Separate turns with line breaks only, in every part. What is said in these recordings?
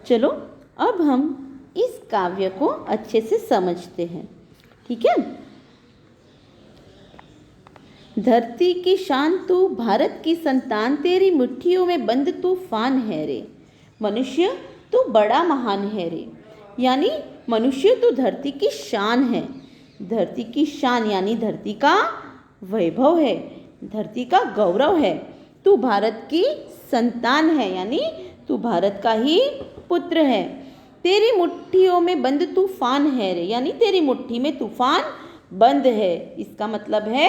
चलो अब हम इस काव्य को अच्छे से समझते हैं, ठीक है। धरती की शान तू, भारत की संतान, तेरी मुट्ठियों में बंद तूफान है रे। मनुष्य तू बड़ा महान है रे, यानी मनुष्य तू धरती की शान है। धरती की शान यानी धरती का वैभव है, धरती का गौरव है। तू भारत की संतान है, यानी तू भारत का ही पुत्र है। तेरी मुट्ठियों में बंद तूफान है रे, यानी तेरी मुट्ठी में तूफान बंद है। इसका मतलब है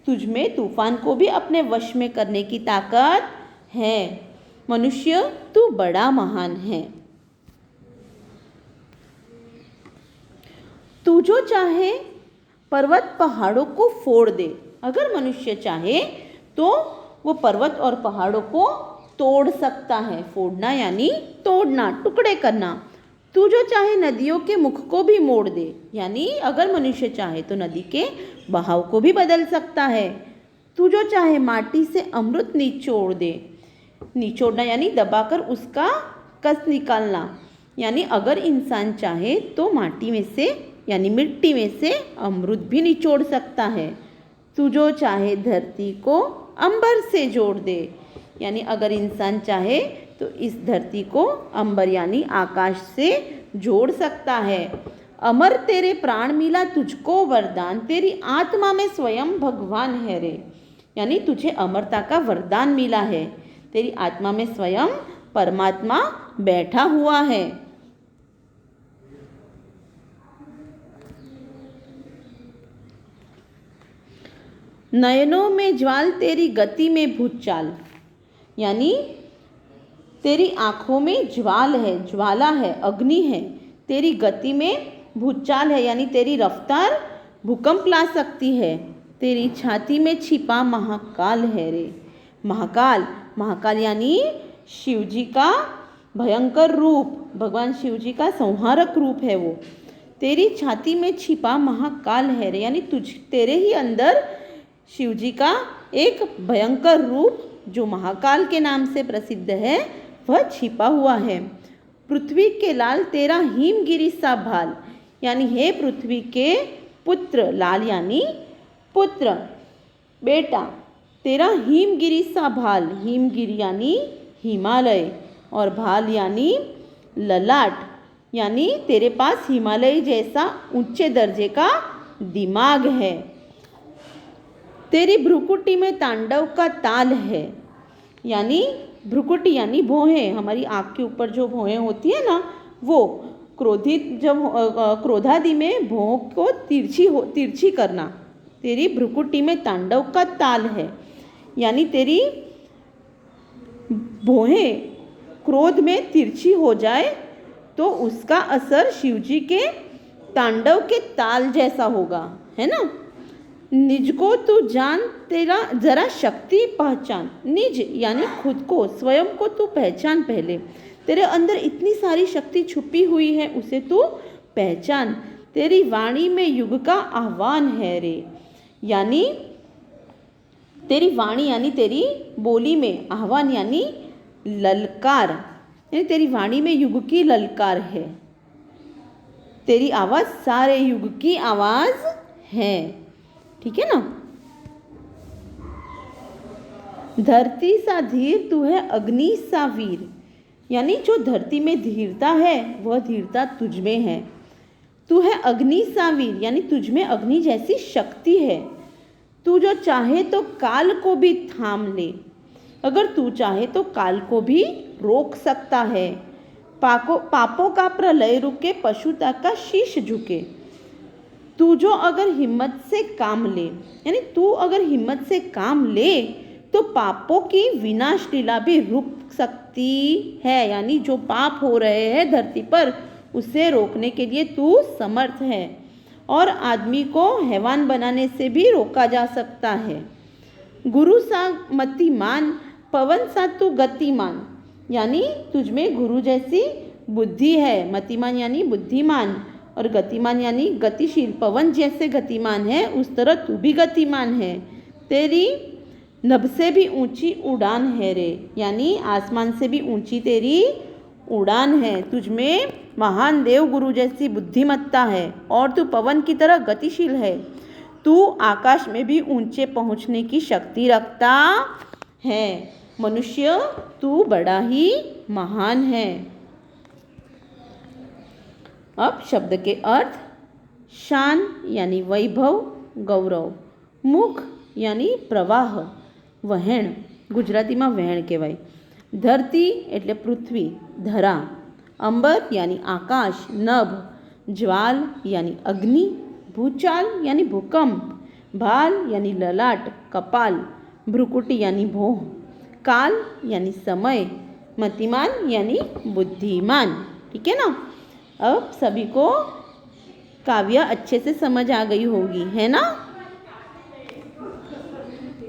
तुझ में तूफान को भी अपने वश में करने की ताकत है। मनुष्य तू बड़ा महान है। तू जो चाहे पर्वत पहाड़ों को फोड़ दे। अगर मनुष्य चाहे तो वो पर्वत और पहाड़ों को तोड़ सकता है। फोड़ना यानी तोड़ना, टुकड़े करना। तू जो चाहे नदियों के मुख को भी मोड़ दे, यानी अगर मनुष्य चाहे तो नदी के बहाव को भी बदल सकता है। तू जो चाहे माटी से अमृत निचोड़ दे। निचोड़ना यानी दबाकर उसका कस निकालना, यानी अगर इंसान चाहे तो माटी में से यानी मिट्टी में से अमृत भी निचोड़ सकता है। तू जो चाहे धरती को अंबर से जोड़ दे, यानी अगर इंसान चाहे तो इस धरती को अंबर यानी आकाश से जोड़ सकता है। अमर तेरे प्राण मिला तुझको वरदान, तेरी आत्मा में स्वयं भगवान है रे, यानी तुझे अमरता का वरदान मिला है। तेरी आत्मा में स्वयं परमात्मा बैठा हुआ है। नयनों में ज्वाल, तेरी गति में भूचाल, यानी तेरी आँखों में ज्वाल है, ज्वाला है, अग्नि है। तेरी गति में भूचाल है, यानी तेरी रफ्तार भूकंप ला सकती है। तेरी छाती में छिपा महाकाल है रे। महाकाल, महाकाल यानी शिवजी का भयंकर रूप, भगवान शिवजी का संहारक रूप है वो। तेरी छाती में छिपा महाकाल है रे, यानी तेरे ही अंदर शिवजी का एक भयंकर रूप जो महाकाल के नाम से प्रसिद्ध है वह छिपा हुआ है। पृथ्वी के लाल तेरा हिमगिरी सा भाल, यानी हे पृथ्वी के पुत्र, लाल यानी पुत्र, बेटा, तेरा हिमगिरी सा भाल, हिमगिरी यानी हिमालय, और भाल यानी ललाट, यानी तेरे पास हिमालय जैसा ऊंचे दर्जे का दिमाग है। तेरी भ्रुकुटी में तांडव का ताल है, यानी भ्रुकुटी यानी भौहें, हमारी आँख के ऊपर जो भौहें होती है ना, वो क्रोधित जब क्रोधादि में भौहों को तिरछी करना। तेरी भ्रुकुटी में तांडव का ताल है, यानी तेरी भौहें क्रोध में तिरछी हो जाए तो उसका असर शिवजी के तांडव के ताल जैसा होगा, है ना। निज को तू जान, तेरा जरा शक्ति पहचान। निज यानी खुद को, स्वयं को तू पहचान पहले। तेरे अंदर इतनी सारी शक्ति छुपी हुई है, उसे तू पहचान। तेरी वाणी में युग का आह्वान है रे, यानी तेरी वाणी यानी तेरी बोली में, आह्वान यानी ललकार, यानी तेरी वाणी में युग की ललकार है। तेरी आवाज़ सारे युग की आवाज़ है, ठीक है ना। धरती सा धीर तू है अग्नि सा वीर, यानी जो धरती में धीरता है वह धीरता तुझ में है। तू है अग्नि सा वीर, यानी तुझ में अग्नि जैसी शक्ति है। तू जो चाहे तो काल को भी थाम ले, अगर तू चाहे तो काल को भी रोक सकता है। पापों का प्रलय रुके, पशुता का शीश झुके। तू जो अगर हिम्मत से काम ले, यानी तू अगर हिम्मत से काम ले तो पापों की विनाश लीला भी रुक सकती है, यानी जो पाप हो रहे हैं धरती पर उसे रोकने के लिए तू समर्थ है, और आदमी को हैवान बनाने से भी रोका जा सकता है। गुरु सा मतिमान, पवन सा तू गतिमान, यानी तुझमें गुरु जैसी बुद्धि है। मतिमान यानी बुद्धिमान, और गतिमान यानी गतिशील। पवन जैसे गतिमान है उस तरह तू भी गतिमान है। तेरी नभ से भी ऊंची उड़ान है रे, यानी आसमान से भी ऊंची तेरी उड़ान है, तुझमें महान देव गुरु जैसी बुद्धिमत्ता है और तू पवन की तरह गतिशील है। तू आकाश में भी ऊंचे पहुंचने की शक्ति रखता है। मनुष्य तू बड़ा ही महान है। अब शब्द के अर्थ। शान यानी वैभव, गौरव। मुख यानी प्रवाह, वહેણ, ગુજરાતીમાં વહેણ કહેવાય। ધરતી એટલે પૃથ્વી, ધરા। અંબર यानी आकाश, नभ। ज्वाल यानी अग्नि। भूचाल यानी भूकंप। भाल यानी ललाट, कपाल। भ्रुकुटी यानी भौं। काल यानी समय। मतिमान यानी बुद्धिमान। ठीक है ना। अब सभी को काव्य अच्छे से समझ आ गई होगी, है ना।